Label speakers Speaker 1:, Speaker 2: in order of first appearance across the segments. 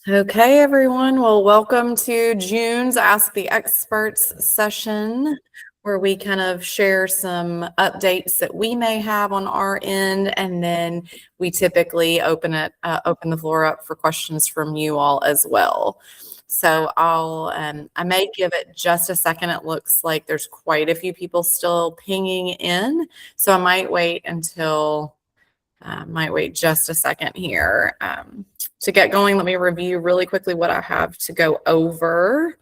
Speaker 1: Okay, everyone. Well, welcome to June's Ask the Experts session, where we kind of share some updates that we may have on our end, and then we typically open the floor up for questions from you all as well. So I may give it just a second. It looks like there's quite a few people still pinging in, so I might wait just a second here to get going. Let me review really quickly what I have to go over.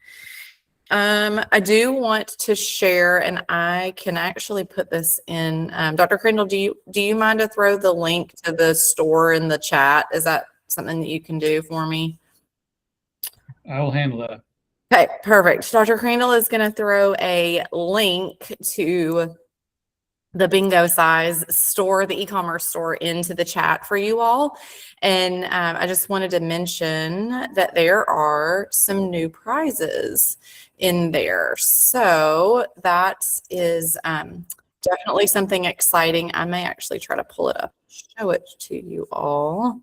Speaker 1: I do want to share, and I can actually put this in. Dr. Crandall, do you mind to throw the link to the store in the chat? Is that something that you can do for me?
Speaker 2: I will handle that.
Speaker 1: Okay, perfect. Dr. Crandall is going to throw a link to the Bingocize store, the e-commerce store, into the chat for you all. And I just wanted to mention that there are some new prizes in there. So that is definitely something exciting. I may actually try to pull it up and show it to you all.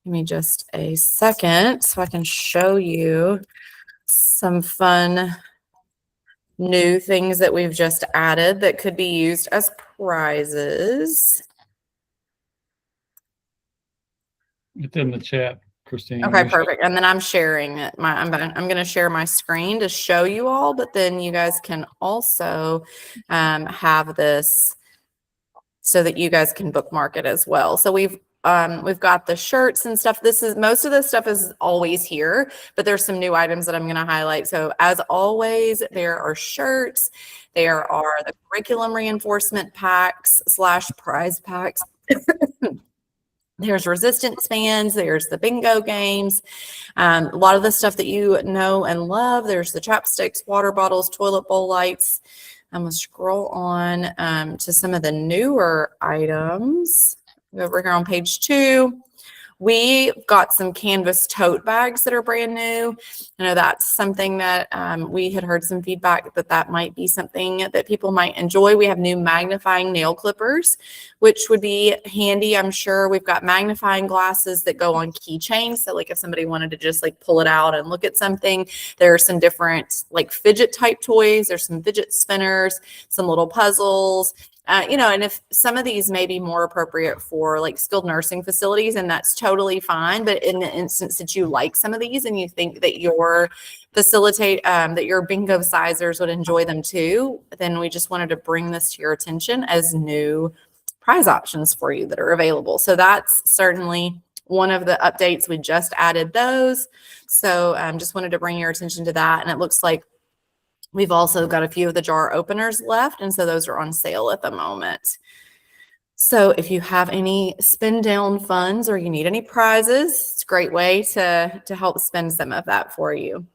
Speaker 1: Give me just a second so I can show you some fun new things that we've just added that could be used as prizes.
Speaker 2: It's in the chat, Christine.
Speaker 1: Okay, perfect. And then I'm sharing it. I'm going to share my screen to show you all, but then you guys can also have this so that you guys can bookmark it as well. So we've got the shirts and stuff. Most of this stuff is always here, but there's some new items that I'm going to highlight. So as always, there are shirts. There are the curriculum reinforcement packs / prize packs. There's resistance bands. There's the bingo games. A lot of the stuff that you know and love. There's the chopsticks, water bottles, toilet bowl lights. I'm going to scroll on to some of the newer items. Over here on page 2, we've got some canvas tote bags that are brand new. I know that's something that we had heard some feedback that might be something that people might enjoy. We have new magnifying nail clippers, which would be handy, I'm sure. We've got magnifying glasses that go on keychains. So like if somebody wanted to just like pull it out and look at something, there are some different like fidget type toys. There's some fidget spinners, some little puzzles. And if some of these may be more appropriate for like skilled nursing facilities, and that's totally fine. But in the instance that you like some of these and you think that your Bingocizers would enjoy them too, then we just wanted to bring this to your attention as new prize options for you that are available. So that's certainly one of the updates. We just added those. So just wanted to bring your attention to that. And it looks like we've also got a few of the jar openers left, and so those are on sale at the moment. So if you have any spend down funds or you need any prizes, it's a great way to help spend some of that for you.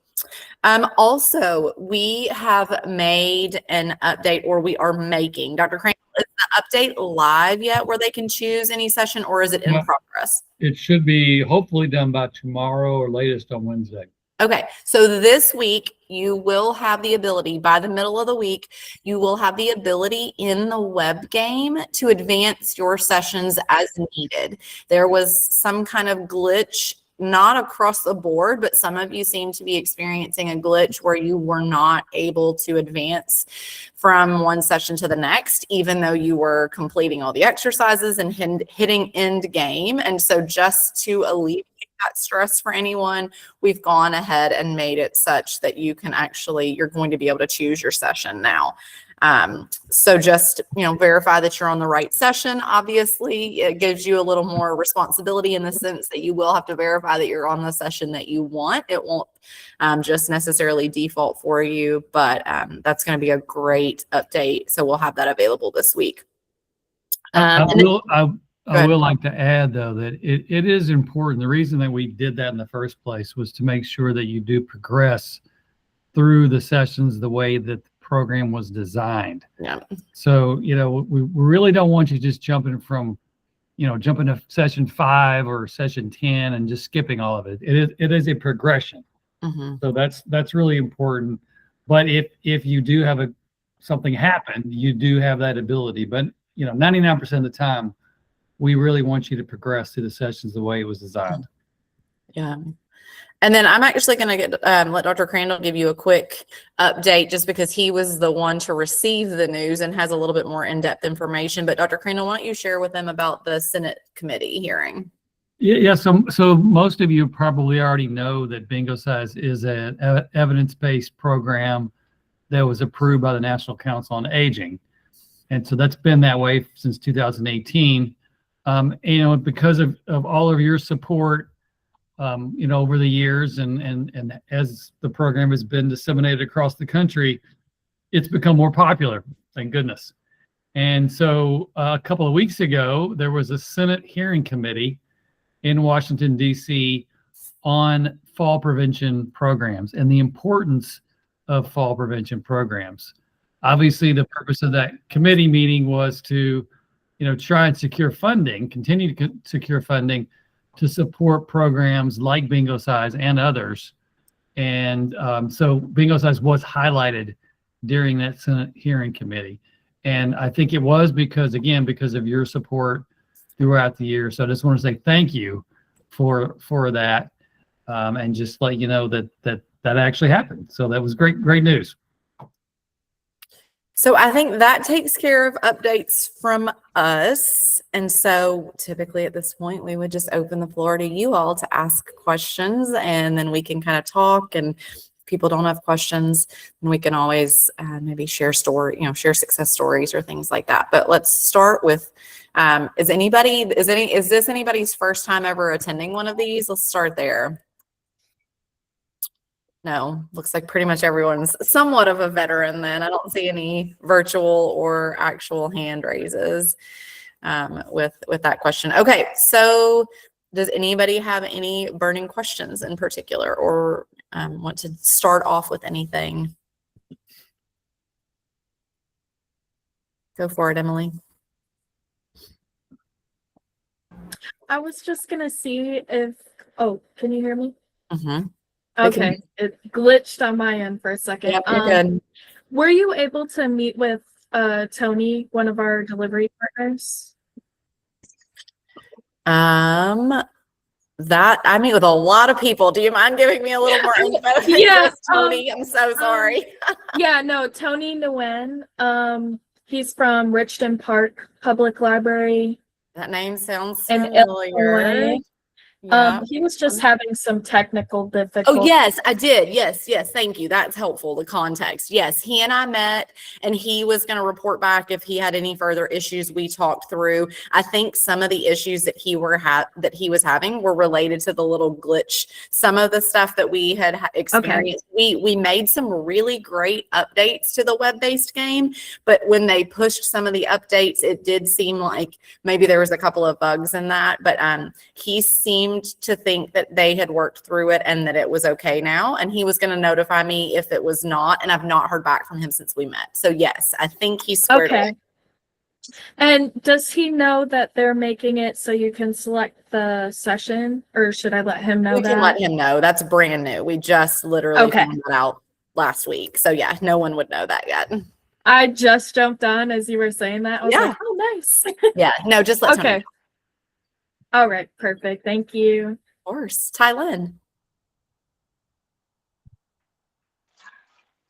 Speaker 1: Also, we have made an update, or we are making. Dr. Crane, is the update live yet where they can choose any session, or is it in progress?
Speaker 2: It should be hopefully done by tomorrow or latest on Wednesday.
Speaker 1: Okay, so this week you will have the ability, by the middle of the week, you will have the ability in the web game to advance your sessions as needed. There was some kind of glitch, not across the board, but some of you seem to be experiencing a glitch where you were not able to advance from one session to the next, even though you were completing all the exercises and hitting end game. And so just to alleviate that stress for anyone, we've gone ahead and made it such that you're going to be able to choose your session now. So just, verify that you're on the right session. Obviously, it gives you a little more responsibility in the sense that you will have to verify that you're on the session that you want. It won't just necessarily default for you, but that's going to be a great update. So we'll have that available this week.
Speaker 2: I will like to add, though, that it is important. The reason that we did that in the first place was to make sure that you do progress through the sessions the way that the program was designed.
Speaker 1: Yeah.
Speaker 2: So, we really don't want you just jumping to session 5 or session 10 and just skipping all of it. It is a progression.
Speaker 1: Mm-hmm.
Speaker 2: So that's really important. But if you do have something happen, you do have that ability. But 99% of the time, we really want you to progress through the sessions the way it was designed.
Speaker 1: Yeah. And then I'm actually going to let Dr. Crandall give you a quick update just because he was the one to receive the news and has a little bit more in-depth information. But Dr. Crandall, why don't you share with them about the Senate committee hearing?
Speaker 2: Yeah. So most of you probably already know that Bingocize is an evidence-based program that was approved by the National Council on Aging. And so that's been that way since 2018. Because of all of your support, over the years and as the program has been disseminated across the country, it's become more popular, thank goodness. And so a couple of weeks ago, there was a Senate hearing committee in Washington, D.C. on fall prevention programs and the importance of fall prevention programs. Obviously, the purpose of that committee meeting was to, try and secure funding, continue to secure funding to support programs like Bingocize and others. And so Bingocize was highlighted during that Senate hearing committee. And I think it was because of your support throughout the year. So I just want to say thank you for that, and just let you know that actually happened. So that was great news.
Speaker 1: So I think that takes care of updates from us. And so typically at this point, we would just open the floor to you all to ask questions, and then we can kind of talk. And if people don't have questions, then we can always maybe share success stories or things like that. But let's start with, is this anybody's first time ever attending one of these? Let's start there. No, looks like pretty much everyone's somewhat of a veteran then. I don't see any virtual or actual hand raises with that question. Okay, so does anybody have any burning questions in particular, or want to start off with anything? Go for it, Emily.
Speaker 3: I was just gonna see if, can you hear me?
Speaker 1: Mm-hmm.
Speaker 3: Okay, it glitched on my end for a second.
Speaker 1: Yep, you're good.
Speaker 3: Were you able to meet with Tony, one of our delivery partners?
Speaker 1: That I meet with a lot of people. Do you mind giving me a little more info?
Speaker 3: Yeah,
Speaker 1: Tony, I'm so sorry.
Speaker 3: Yeah, no, Tony Nguyen. He's from Richton Park Public Library.
Speaker 1: That name sounds
Speaker 3: in
Speaker 1: familiar.
Speaker 3: Illinois.
Speaker 1: Yeah.
Speaker 3: He was just having some technical difficulties.
Speaker 1: Oh, yes, I did. Yes. Thank you. That's helpful. The context. Yes. He and I met, and he was going to report back if he had any further issues. We talked through. I think some of the issues that he was having were related to the little glitch. Some of the stuff that we had experienced, we made some really great updates to the web-based game, but when they pushed some of the updates, it did seem like maybe there was a couple of bugs in that, but he seemed to think that they had worked through it and that it was okay now, and he was going to notify me if it was not, and I've not heard back from him since we met. So yes, I think he's squared away.
Speaker 3: And does he know that they're making it so you can select the session, or should I let him know?
Speaker 1: We can let him know. That's brand new. We just literally found that out last week. So yeah, no one would know that yet.
Speaker 3: I just jumped on as you were saying that. I was like, oh, nice.
Speaker 1: Yeah, no, just let Tony know.
Speaker 3: All right, perfect. Thank you.
Speaker 1: Of course. Tylynn.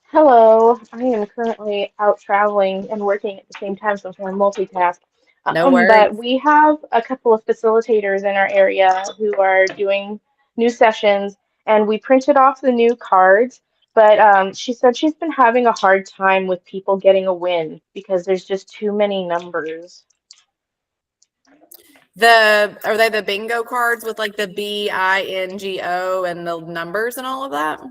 Speaker 4: Hello. I am currently out traveling and working at the same time, so I'm trying to multitask.
Speaker 1: No worries.
Speaker 4: But we have a couple of facilitators in our area who are doing new sessions, and we printed off the new cards. But she said she's been having a hard time with people getting a win because there's just too many numbers.
Speaker 1: Are they the bingo cards with like the BINGO and the numbers and all of that?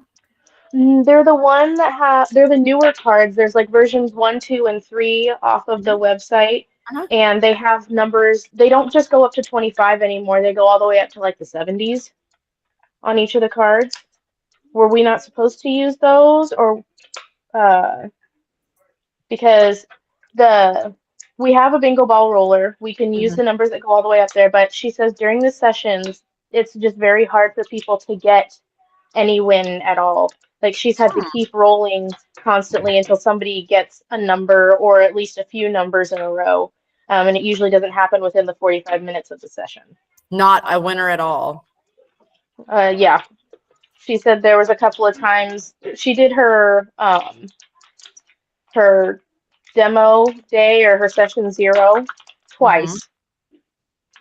Speaker 4: They're the one that they're the newer cards. There's like versions 1, 2, and 3 off of the website. And they have numbers. They don't just go up to 25 anymore. They go all the way up to like the 70s on each of the cards. Were we not supposed to use those, or because we have a bingo ball roller. We can use the numbers that go all the way up there, but she says during the sessions, it's just very hard for people to get any win at all. Like she's had to keep rolling constantly until somebody gets a number or at least a few numbers in a row. And it usually doesn't happen within the 45 minutes of the session.
Speaker 1: Not a winner at all.
Speaker 4: Yeah. She said there was a couple of times she did her demo day or her session 0
Speaker 1: Mhm.
Speaker 4: twice.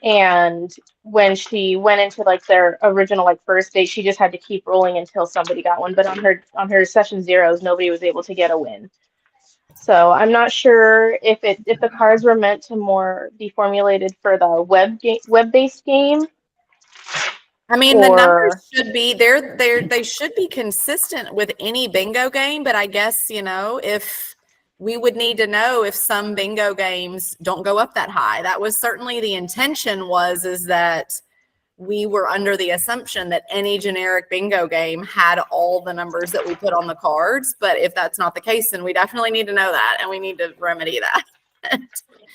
Speaker 4: And when she went into like their original like first date, she just had to keep rolling until somebody got one. But on her session zeros, nobody was able to get a win. So I'm not sure if the cards were meant to more be formulated for the web-based game
Speaker 1: I mean, the numbers
Speaker 4: or
Speaker 1: should be they should be consistent with any bingo game, but I guess, if we would need to know if some bingo games don't go up that high. That was certainly the intention is that we were under the assumption that any generic bingo game had all the numbers that we put on the cards. But if that's not the case, then we definitely need to know that and we need to remedy that.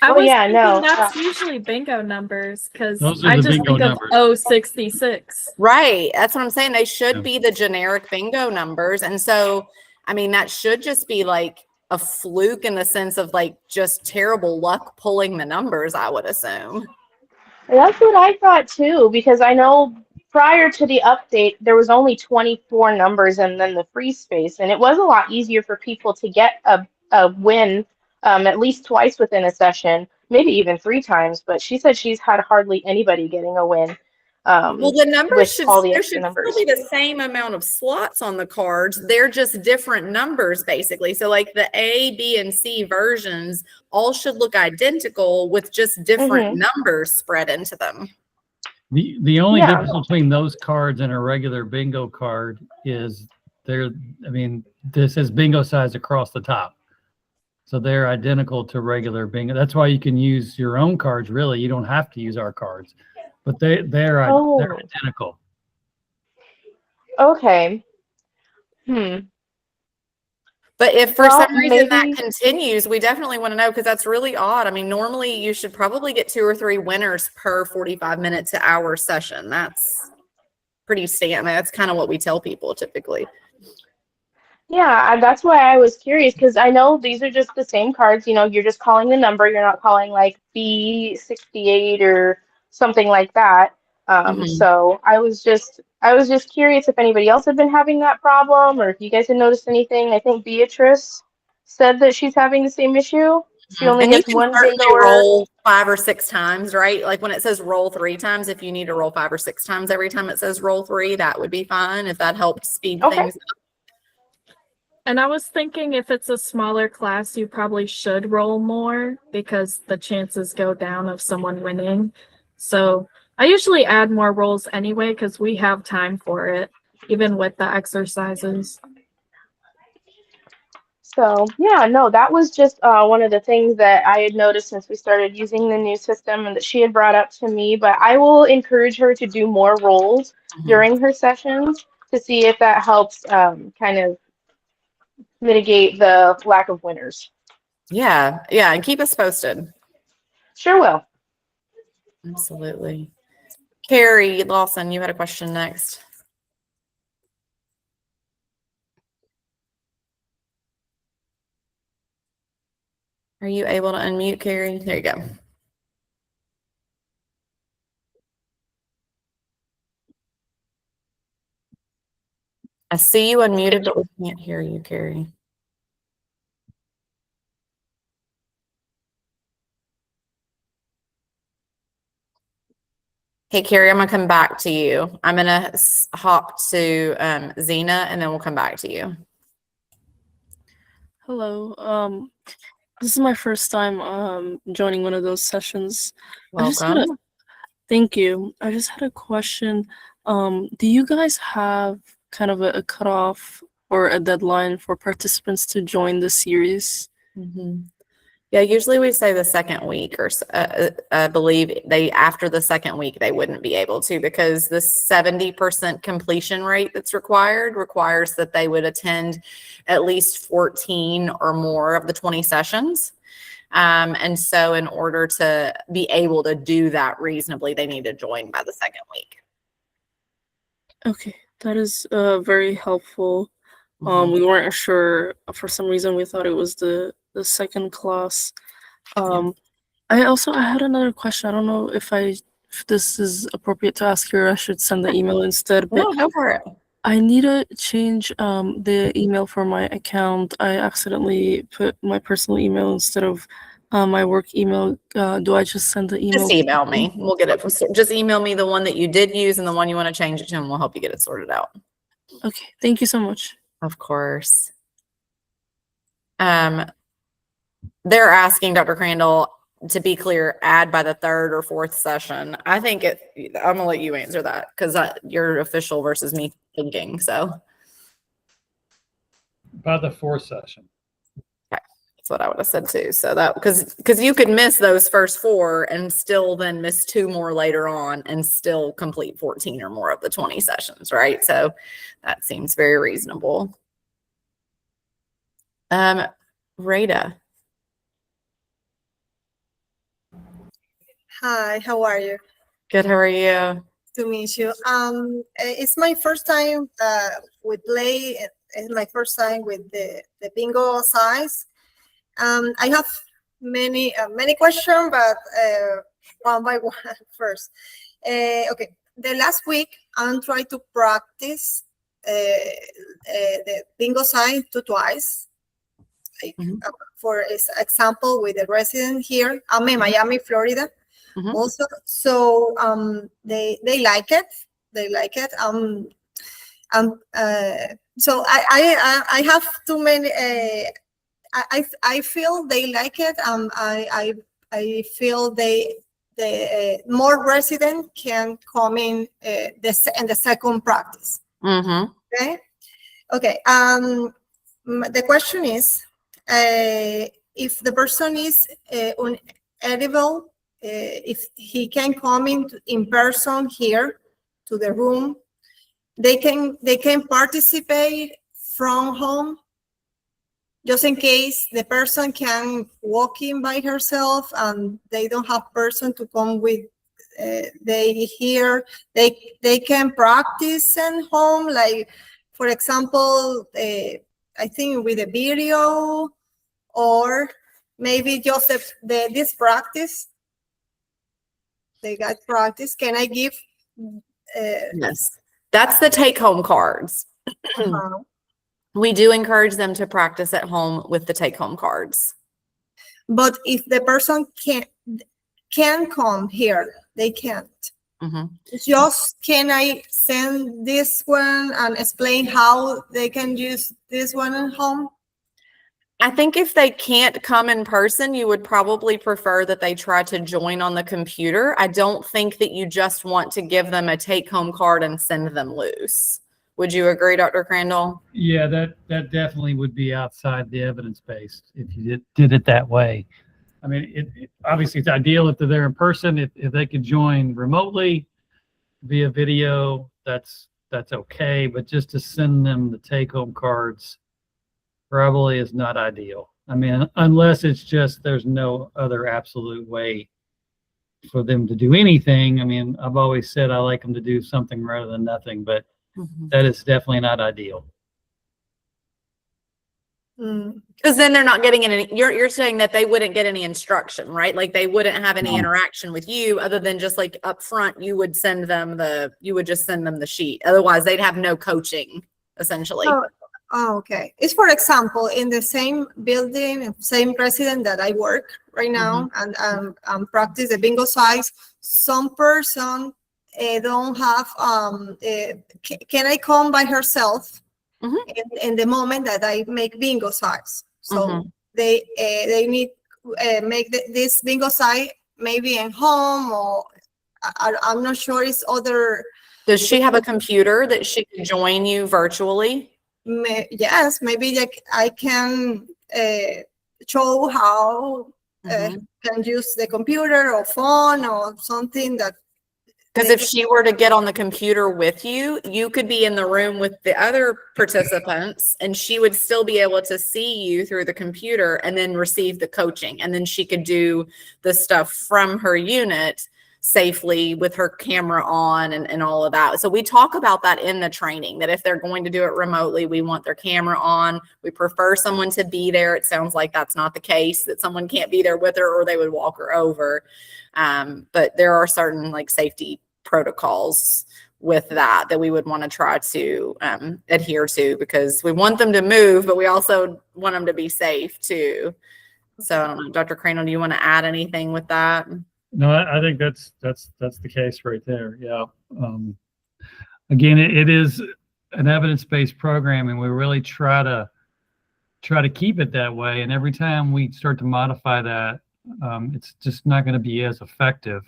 Speaker 3: I
Speaker 4: oh
Speaker 3: was
Speaker 4: yeah,
Speaker 3: thinking
Speaker 4: no.
Speaker 3: that's usually bingo numbers because
Speaker 2: Those are
Speaker 3: I
Speaker 2: the
Speaker 3: just
Speaker 2: bingo
Speaker 3: think of
Speaker 2: numbers.
Speaker 3: 066.
Speaker 1: Right. That's what I'm saying. They should
Speaker 2: Yeah.
Speaker 1: be the generic bingo numbers. And so, I mean, that should just be like a fluke in the sense of like just terrible luck pulling the numbers, I would assume.
Speaker 4: That's what I thought too, because I know prior to the update, there was only 24 numbers and then the free space, and it was a lot easier for people to get a win at least twice within a session, maybe even 3 times. But she said she's had hardly anybody getting a win
Speaker 1: Well, the numbers
Speaker 4: with all the
Speaker 1: there
Speaker 4: extra
Speaker 1: should still
Speaker 4: numbers.
Speaker 1: be the same amount of slots on the cards. They're just different numbers, basically. So, like the A, B, and C versions all should look identical with just different
Speaker 4: Hmm.
Speaker 1: numbers spread into them.
Speaker 2: The only
Speaker 4: Yeah.
Speaker 2: difference between those cards and a regular bingo card is this is Bingocize across the top. So they're identical to regular bingo. That's why you can use your own cards, really. You don't have to use our cards. But they're
Speaker 4: Oh,
Speaker 2: identical.
Speaker 4: okay. Hmm.
Speaker 1: But if for
Speaker 4: Well,
Speaker 1: some reason that
Speaker 4: maybe.
Speaker 1: continues, we definitely want to know because that's really odd. I mean, normally you should probably get 2 or 3 winners per 45 minute to hour session. That's pretty standard. That's kind of what we tell people typically.
Speaker 4: Yeah, that's why I was curious because I know these are just the same cards. You're just calling the number. You're not calling like B68 or something like that.
Speaker 1: Mhm.
Speaker 4: So I was just curious if anybody else had been having that problem or if you guys had noticed anything. I think Beatrice said that she's having the same issue. She only
Speaker 1: And you
Speaker 4: gets
Speaker 1: can
Speaker 4: one
Speaker 1: certainly
Speaker 4: bingoer.
Speaker 1: roll 5 or 6 times, right? Like when it says roll 3 times, if you need to roll 5 or 6 times every time it says roll 3, that would be fine if that helped speed
Speaker 4: Okay.
Speaker 1: things up.
Speaker 3: And I was thinking if it's a smaller class, you probably should roll more because the chances go down of someone winning. So I usually add more rolls anyway because we have time for it, even with the exercises.
Speaker 4: So yeah, no, that was just one of the things that I had noticed since we started using the new system and that she had brought up to me. But I will encourage her to do more roles
Speaker 1: Mhm.
Speaker 4: during her sessions to see if that helps kind of mitigate the lack of winners.
Speaker 1: Yeah, yeah, and keep us posted.
Speaker 4: Sure will.
Speaker 1: Absolutely. Carrie Lawson, you had a question next. Are you able to unmute, Carrie? There you go. I see you unmuted, but we can't hear you, Carrie. Hey, Carrie, I'm going to come back to you. I'm going to hop to Zena, and then we'll come back to you.
Speaker 5: Hello. This is my first time joining one of those sessions.
Speaker 1: Welcome.
Speaker 5: Thank you. I just had a question. Do you guys have kind of a cutoff or a deadline for participants to join the series?
Speaker 1: Mm-hmm. Yeah, usually we say the second week, or I believe after the second week they wouldn't be able to because the 70% completion rate that's requires that they would attend at least 14 or more of the 20 sessions. And so in order to be able to do that reasonably, they need to join by the second week.
Speaker 5: Okay, that is very helpful.
Speaker 1: Mhm.
Speaker 5: We weren't sure for some reason. We thought it was the second class. I had another question. I don't know if I if this is appropriate to ask her, I should send the email instead. But
Speaker 1: No, go for it.
Speaker 5: I need to change the email for my account. I accidentally put my personal email instead of my work email. Do I just send the email?
Speaker 1: Just email me. We'll get it. Just email me the one that you did use and the one you want to change it to, and we'll help you get it sorted out.
Speaker 5: Okay, thank you so much.
Speaker 1: Of course. They're asking Dr. Crandall, to be clear, add by the 3rd or 4th session. I think I'm gonna let you answer that because you're official versus me thinking. So
Speaker 2: By the 4th session.
Speaker 1: okay, that's what I would have said too. So that because you could miss those first 4 and still then miss 2 more later on and still complete 14 or more of the 20 sessions, right? So that seems very reasonable. Rada.
Speaker 6: Hi, how are you?
Speaker 1: Good, how are you?
Speaker 6: To meet you. It's my first time with Play. It's my first time with the Bingocize. I have many questions, but one by one first. Okay, the last week I'm trying to practice the Bingocize twice. Like, for example, with the resident here, I'm in Miami, Florida. Also, so they like it. They like it. So I have too many. I feel they like it. I feel the more resident can come in the second practice. Okay. Okay. The question is, if the person is unable. If he can come in person here to the room, they can participate from home, just in case the person can walk in by herself and they don't have person to come with. They can practice at home, like for example, I think with a video or maybe just this practice. They got practice. Can I give?
Speaker 1: Yes, that's the take-home cards. We do encourage them to practice at home with the take-home cards.
Speaker 6: But if the person can come here, they can't. Just can I send this one and explain how they can use this one at home?
Speaker 1: I think if they can't come in person, you would probably prefer that they try to join on the computer. I don't think that you just want to give them a take-home card and send them loose. Would you agree, Dr. Crandall?
Speaker 2: Yeah, that definitely would be outside the evidence-based if you did it that way. I mean, obviously it's ideal if they're there in person. If they could join remotely via video, that's okay. But just to send them the take-home cards probably is not ideal. I mean, unless it's just there's no other absolute way for them to do anything. I mean, I've always said I like them to do something rather than nothing, but that is definitely not ideal.
Speaker 1: Because then they're not getting any. You're saying that they wouldn't get any instruction, right? Like they wouldn't have any interaction with you other than just like up front. You would just send them the sheet. Otherwise, they'd have no coaching essentially.
Speaker 6: Oh, okay. It's for example, in the same building, same resident that I work right now, and practice the Bingocize. Some person don't have. Can I come by herself in the moment that I make Bingocize? So they need make this Bingocize maybe at home, or I'm not sure. It's other.
Speaker 1: Does she have a computer that she can join you virtually?
Speaker 6: Yes, maybe like I can show how can use the computer or phone or something that.
Speaker 1: Because if she were to get on the computer with you, you could be in the room with the other participants and she would still be able to see you through the computer and then receive the coaching. And then she could do the stuff from her unit. safely with her camera on and all of that. So we talk about that in the training, that if they're going to do it remotely, we want their camera on. We prefer someone to be there. It sounds like that's not the case, that someone can't be there with her or they would walk her over. But there are certain like safety protocols with that we would want to try to adhere to, because we want them to move, but we also want them to be safe too. So I don't know, Dr. Crandall, do you want to add anything with that?
Speaker 2: No, I think that's the case right there. Yeah. Again, it is an evidence-based program, and we really try to keep it that way. And every time we start to modify that, it's just not going to be as effective.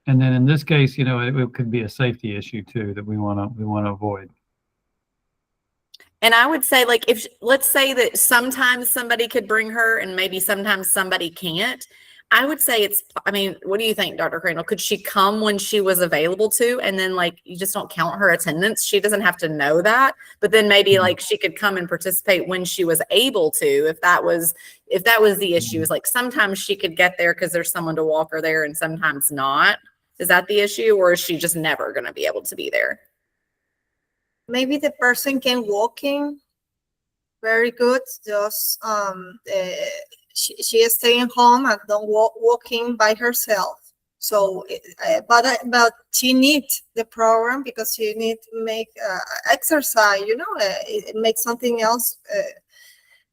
Speaker 2: And then in this case, you know, it could be a safety issue too that we want to avoid.
Speaker 1: And I would say, like, if let's say that sometimes somebody could bring her and maybe sometimes somebody can't, I would say I mean, what do you think, Dr. Crandall? Could she come when she was available to? And then, like, you just don't count her attendance. She doesn't have to know that. But then maybe like she could come and participate when she was able to, if that was the issue. Is like sometimes she could get there because there's someone to walk her there and sometimes not. Is that the issue, or is she just never going to be able to be there?
Speaker 6: Maybe the person can walk in very good, just she is staying home and don't walking by herself. So but she needs the program because she need to make exercise, you know, it makes something else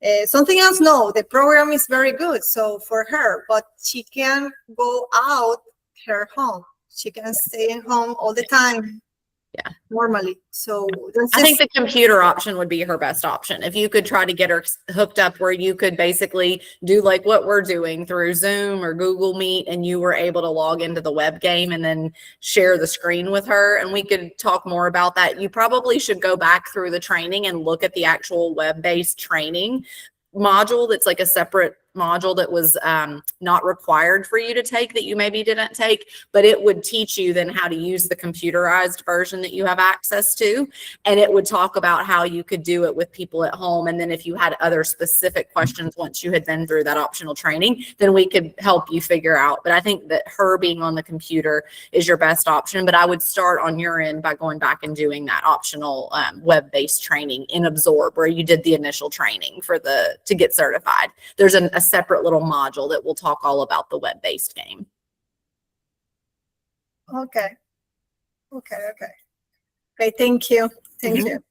Speaker 6: no, the program is very good so for her, but she can go out her home. She can stay at home all the time.
Speaker 1: Yeah,
Speaker 6: normally. So
Speaker 1: I think the computer option would be her best option. If you could try to get her hooked up where you could basically do like what we're doing through Zoom or Google Meet, and you were able to log into the web game and then share the screen with her, and we could talk more about that. You probably should go back through the training and look at the actual web-based training module that's like a separate module that was not required for you to take, that you maybe didn't take, but it would teach you then how to use the computerized version that you have access to. And it would talk about how you could do it with people at home. And then if you had other specific questions once you had been through that optional training, then we could help you figure out. But I think that her being on the computer is your best option. But I would start on your end by going back and doing that optional web-based training in Absorb, where you did the initial training for to get certified. There's a separate little module that will talk all about the web-based game.
Speaker 6: Okay. Thank you. You.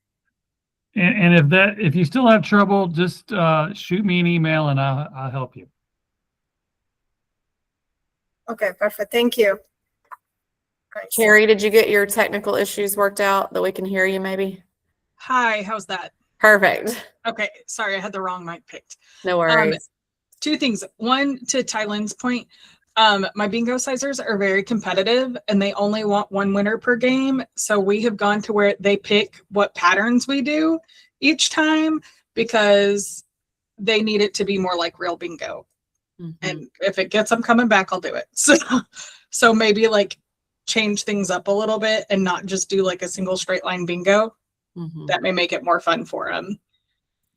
Speaker 2: And if you still have trouble, just shoot me an email and I'll help you.
Speaker 6: Okay, perfect. Thank you.
Speaker 1: Carrie, did you get your technical issues worked out that we can hear you maybe?
Speaker 7: Hi, how's that?
Speaker 1: Perfect.
Speaker 7: Okay, sorry, I had the wrong mic picked.
Speaker 1: No worries.
Speaker 7: Two things. One, to Tylen's point, my Bingocizers are very competitive and they only want one winner per game. So we have gone to where they pick what patterns we do each time because they need it to be more like real bingo. Mm-hmm. And if it gets them coming back, I'll do it. So maybe like change things up a little bit and not just do like a single straight line bingo. Mm-hmm. That may make it more fun for them.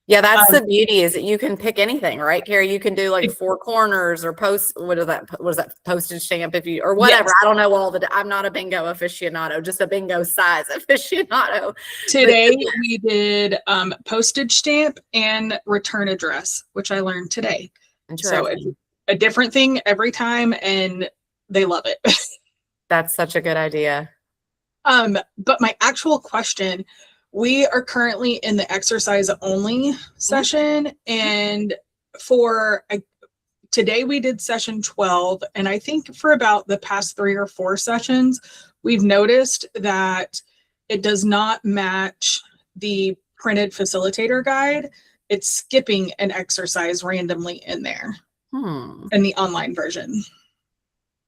Speaker 1: Yeah, that's the beauty, is that you can pick anything, right, Carrie? You can do like four corners or what is that postage stamp or whatever. Yes. I don't know I'm not a bingo aficionado, just a Bingocize aficionado.
Speaker 7: Today we did postage stamp and return address, which I learned today. So it's a different thing every time and they love it.
Speaker 1: That's such a good idea.
Speaker 7: But my actual question, we are currently in the exercise only session, and today we did session 12, and I think for about the past 3 or 4 sessions, we've noticed that it does not match the printed facilitator guide. It's skipping an exercise randomly in there in the online version.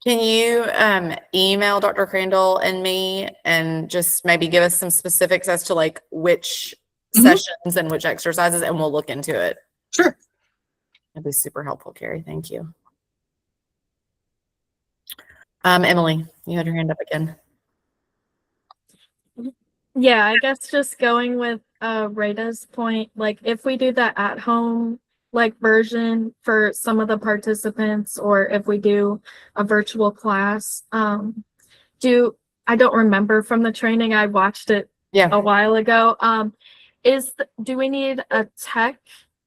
Speaker 1: Can you email Dr. Crandall and me and just maybe give us some specifics as to like which sessions and which exercises, and we'll look into it?
Speaker 7: Sure.
Speaker 1: That'd be super helpful, Carrie. Thank you. Emily, you had your hand up again.
Speaker 3: Yeah, I guess just going with Rada's point, like if we do that at home like version for some of the participants, or if we do a virtual class. I don't remember from the training. I watched it a while ago. Do we need a tech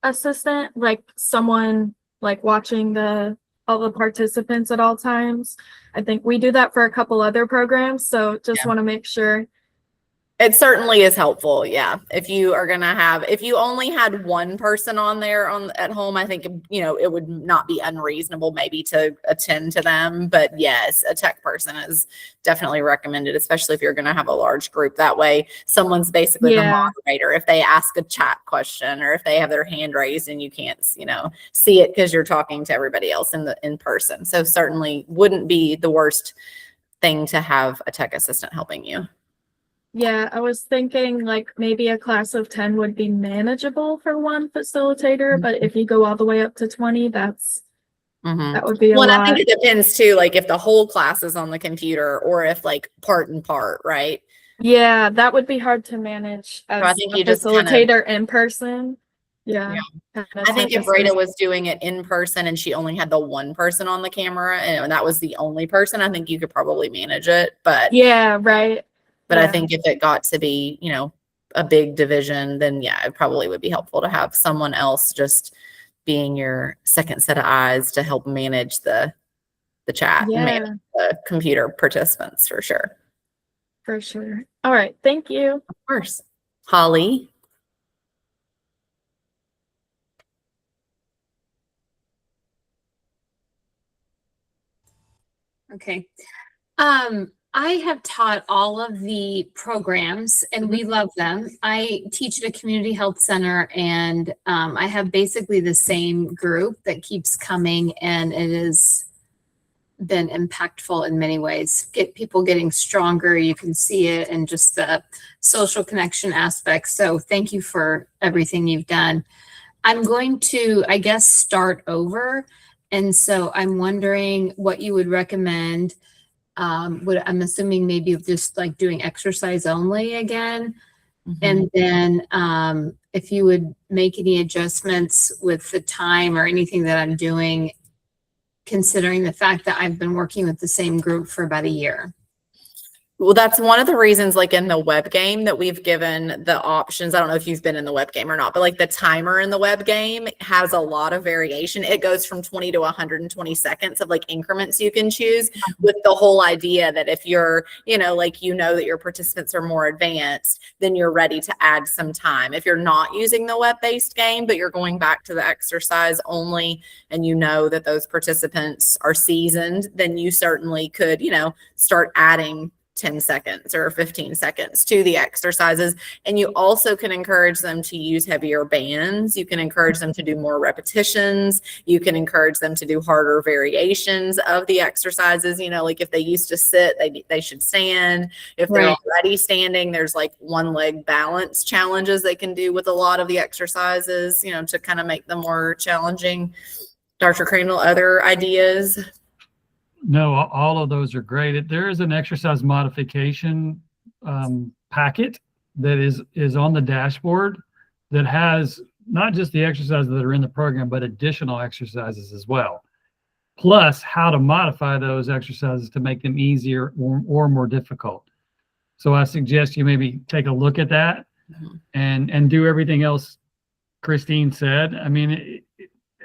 Speaker 3: assistant, like someone like watching all the participants at all times? I think we do that for a couple other programs, so just want to make sure.
Speaker 1: It certainly is helpful. Yeah. If you are going to if you only had one person on there at home, I think, it would not be unreasonable maybe to attend to them. But yes, a tech person is definitely recommended, especially if you're going to have a large group. That way, someone's basically the moderator. If they ask a chat question or if they have their hand raised and you can't, see it because you're talking to everybody else in person. So certainly wouldn't be the worst thing to have a tech assistant helping you.
Speaker 3: Yeah, I was thinking like maybe a class of 10 would be manageable for one facilitator, but if you go all the way up to 20, that would be a lot.
Speaker 1: I think it depends too, like if the whole class is on the computer or if like part and part, right?
Speaker 3: Yeah, that would be hard to manage as
Speaker 1: I think
Speaker 3: a
Speaker 1: you just
Speaker 3: facilitator in person. Yeah.
Speaker 1: I think if Breda was doing it in person and she only had the one person on the camera and that was the only person, I think you could probably manage it. But
Speaker 3: yeah, right.
Speaker 1: But I think if it got to be, a big division, then it probably would be helpful to have someone else just being your second set of eyes to help manage the chat and manage the computer participants for sure.
Speaker 3: For sure. All right. Thank you.
Speaker 1: Of course. Holly.
Speaker 8: Okay. I have taught all of the programs and we love them. I teach at a community health center and I have basically the same group that keeps coming, and it has been impactful in many ways. People getting stronger, you can see it, and just the social connection aspect. So thank you for everything you've done. I'm going to, I guess, start over. And so I'm wondering what you would recommend. I'm assuming maybe just like doing exercise only again. And then if you would make any adjustments with the time or anything that I'm doing, considering the fact that I've been working with the same group for about a year.
Speaker 1: Well, that's one of the reasons, like in the web game, that we've given the options. I don't know if you've been in the web game or not, but like the timer in the web game has a lot of variation. It goes from 20 to 120 seconds of like increments you can choose, with the whole idea that if you're, that your participants are more advanced, then you're ready to add some time. If you're not using the web-based game, but you're going back to the exercise only, and that those participants are seasoned, then you certainly could, start adding 10 seconds or 15 seconds to the exercises. And you also can encourage them to use heavier bands. You can encourage them to do more repetitions. You can encourage them to do harder variations of the exercises. Like if they used to sit, they should stand. If they're already standing, there's like one leg balance challenges they can do with a lot of the exercises, to kind of make them more challenging. Dr. Crandall, other ideas?
Speaker 2: No, all of those are great. There is an exercise modification packet that is on the dashboard that has not just the exercises that are in the program, but additional exercises as well. Plus how to modify those exercises to make them easier or more difficult. So I suggest you maybe take a look at that and do everything else Christine said. I mean,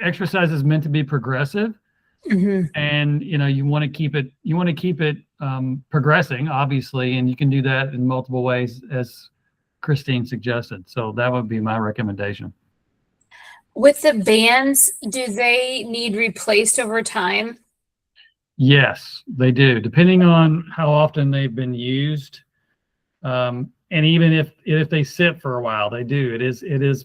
Speaker 2: exercise is meant to be progressive. And you want to keep it progressing, obviously, and you can do that in multiple ways, as Christine suggested. So that would be my recommendation.
Speaker 8: With the bands, do they need replaced over time?
Speaker 2: Yes, they do, depending on how often they've been used, and even if they sit for a while, they do. It is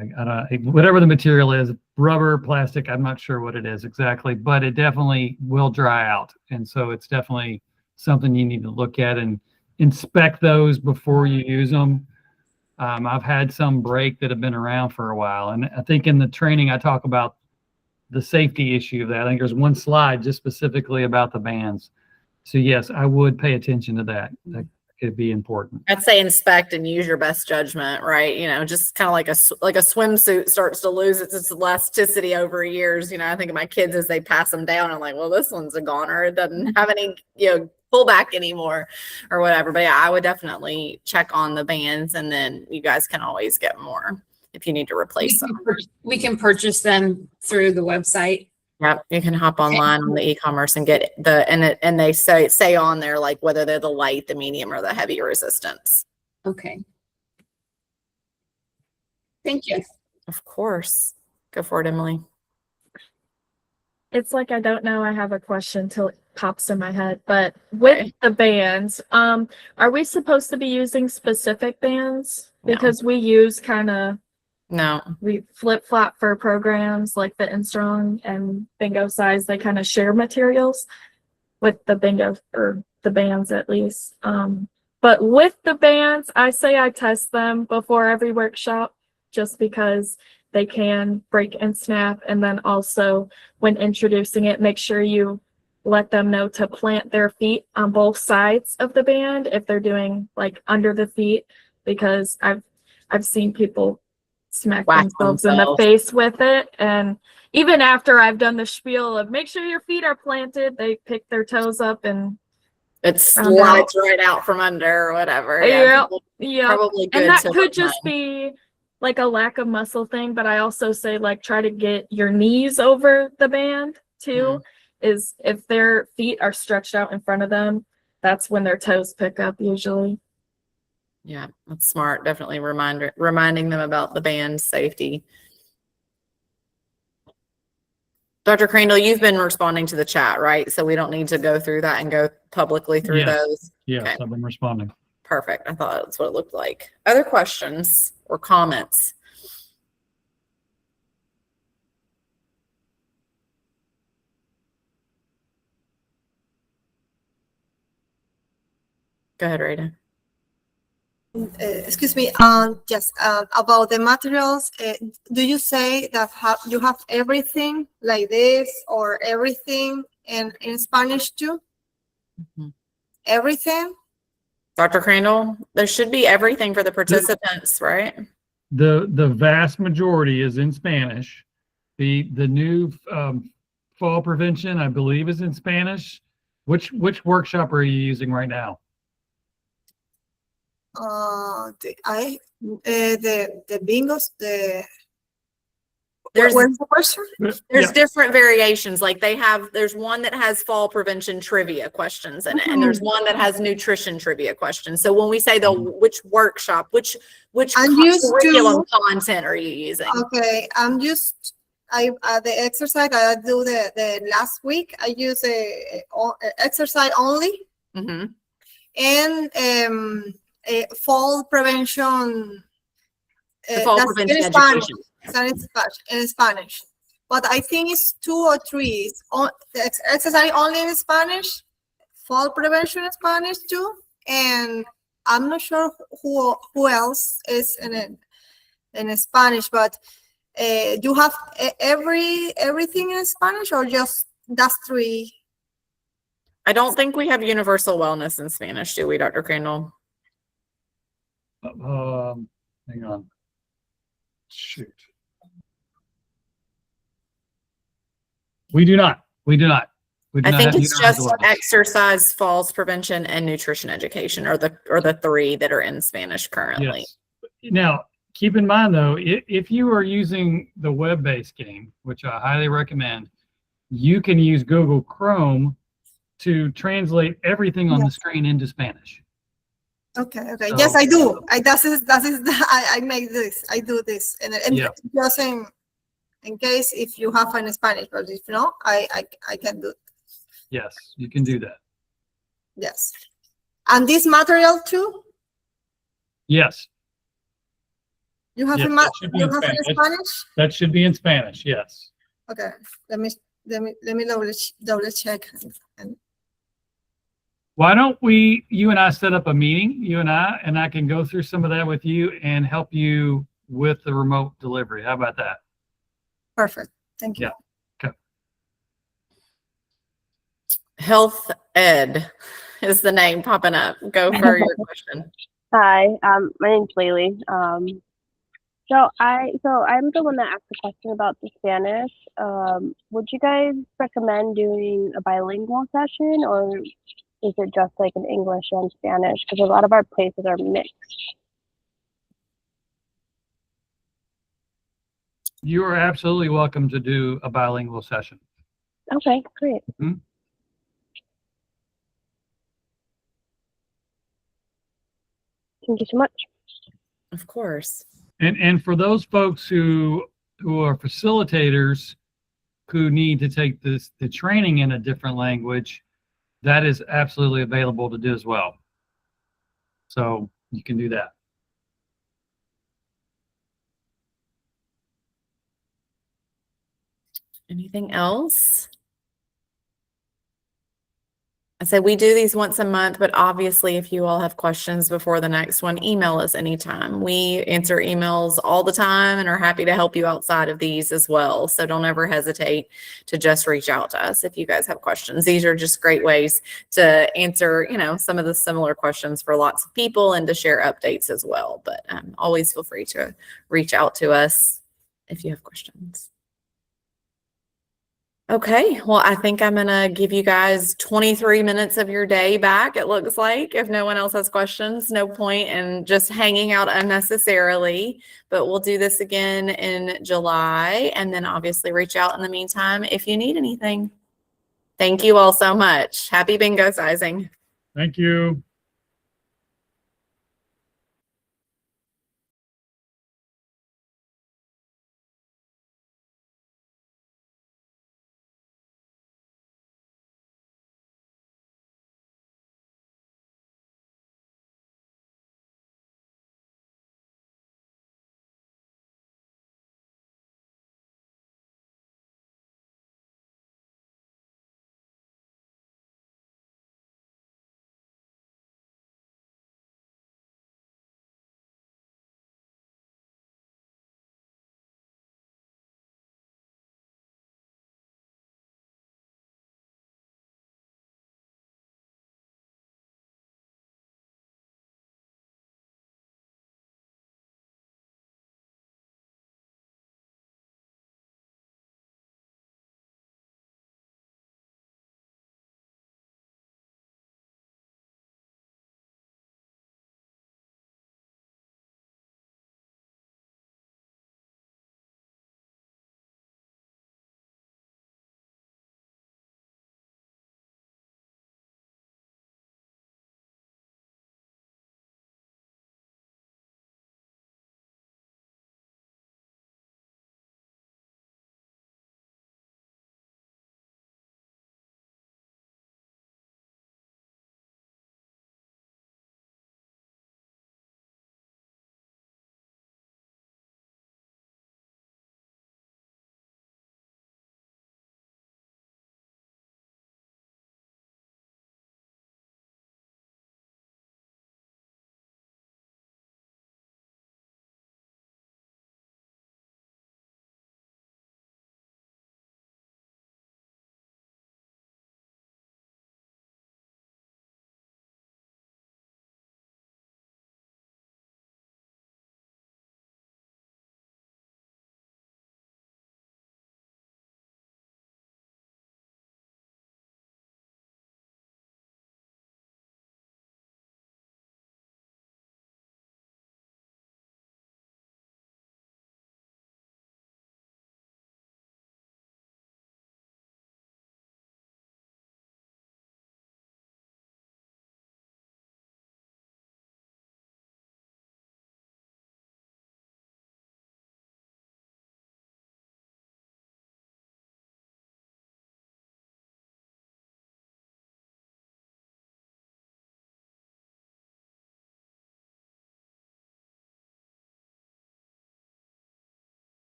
Speaker 2: I don't know, whatever the material is, rubber, plastic, I'm not sure what it is exactly, but it definitely will dry out. And so it's definitely something you need to look at and inspect those before you use them. I've had some break that have been around for a while. And I think in the training, I talk about the safety issue of that. I think there's one slide just specifically about the bands. So yes, I would pay attention to that. could be important.
Speaker 1: I'd say inspect and use your best judgment, right? You know, just kind of like a swimsuit starts to lose its elasticity over years. You know, I think of my kids as they pass them down. I'm like, well, this one's a goner. It doesn't have any, pullback anymore or whatever. But yeah, I would definitely check on the bands, and then you guys can always get more if you need to replace them.
Speaker 8: We can purchase them through the website.
Speaker 1: Yep, you can hop online on the e-commerce and get and they say on there like whether they're the light, the medium, or the heavy resistance.
Speaker 8: Okay. Thank you.
Speaker 1: Of course. Go for it, Emily.
Speaker 3: It's like I don't know. I have a question till it pops in my head. But with the bands, are we supposed to be using specific bands?
Speaker 1: No.
Speaker 3: Because we use we flip-flop for programs like the Instrong and Bingocize. They kind of share materials with the bingo or the bands at least. But with the bands, I say I test them before every workshop just because they can break and snap. And then also when introducing it, make sure you let them know to plant their feet on both sides of the band if they're doing like under the feet, because I've seen people smack themselves in the face with it. And even after I've done the spiel of make sure your feet are planted, they pick their toes up and
Speaker 1: it slides right out from under or whatever. Yeah. Probably good.
Speaker 3: And that could just be like a lack of muscle thing, but I also say like try to get your knees over the band too. Is if their feet are stretched out in front of them, that's when their toes pick up usually.
Speaker 1: Yeah, that's smart. Definitely reminding them about the band safety. Dr. Crandall, you've been responding to the chat, right? So we don't need to go through that and go publicly through those.
Speaker 2: Yes,
Speaker 1: Okay.
Speaker 2: I've been responding.
Speaker 1: Perfect. I thought that's what it looked like. Other questions or comments? Go ahead, Rita.
Speaker 6: Excuse me, just about the materials, do you say that you have everything like this or everything in Spanish too? Everything?
Speaker 1: Dr. Crandall, there should be everything for the participants, right?
Speaker 2: The vast majority is in Spanish. The new fall prevention, I believe, is in Spanish. Which workshop are you using right now?
Speaker 6: The bingos,
Speaker 1: There's
Speaker 6: where's the question?
Speaker 1: There's different variations. Like there's one that has fall prevention trivia questions in it, and there's one that has nutrition trivia questions. So when we say which workshop, which curriculum content are you using?
Speaker 6: Okay, I'm used. The exercise I do the last week, I use a exercise only, and fall prevention.
Speaker 1: Fall prevention education.
Speaker 6: In Spanish, but I think it's 2 or 3. The exercise only in Spanish, fall prevention in Spanish too, and I'm not sure who else is in Spanish. But you have everything in Spanish, or just that's 3?
Speaker 1: I don't think we have universal wellness in Spanish, do we, Dr. Crandall?
Speaker 2: Hang on. Shoot. We do not.
Speaker 1: I think it's just exercise, falls prevention, and nutrition education are the 3 that are in Spanish currently.
Speaker 2: Yes. Now, keep in mind though, if you are using the web-based game, which I highly recommend, you can use Google Chrome to translate everything on the screen into Spanish.
Speaker 6: Okay. So, yes, I do. I make this. I do this, and just in case if you have in Spanish, but if not, I can do it.
Speaker 2: Yes, you can do that.
Speaker 6: Yes, and this material too.
Speaker 2: Yes.
Speaker 6: You have in Spanish.
Speaker 2: That should be in Spanish. Yes.
Speaker 6: Okay. Let me double check.
Speaker 2: Why don't you and I set up a meeting, and I can go through some of that with you and help you with the remote delivery. How about that?
Speaker 6: Perfect. Thank you.
Speaker 2: Yeah. Okay.
Speaker 1: Health ed. is the name popping up. Go for your question.
Speaker 9: Hi, my name's Laylee. So I'm the one that asked the question about the Spanish. Would you guys recommend doing a bilingual session, or is it just like an English and Spanish? Because a lot of our places are mixed.
Speaker 2: You are absolutely welcome to do a bilingual session.
Speaker 9: Okay, great.
Speaker 2: Mhm.
Speaker 9: Thank you so much.
Speaker 1: Of course.
Speaker 2: And for those folks who are facilitators who need to take the training in a different language, that is absolutely available to do as well. So you can do that.
Speaker 1: Anything else? I said we do these once a month, but obviously if you all have questions before the next one, email us anytime. We answer emails all the time and are happy to help you outside of these as well. So don't ever hesitate to just reach out to us if you guys have questions. These are just great ways to answer, some of the similar questions for lots of people and to share updates as well. But always feel free to reach out to us if you have questions. Okay, well, I think I'm gonna give you guys 23 minutes of your day back, it looks like. If no one else has questions, no point in just hanging out unnecessarily. But we'll do this again in July, and then obviously reach out in the meantime if you need anything. Thank you all so much. Happy bingo sizing.
Speaker 2: Thank you.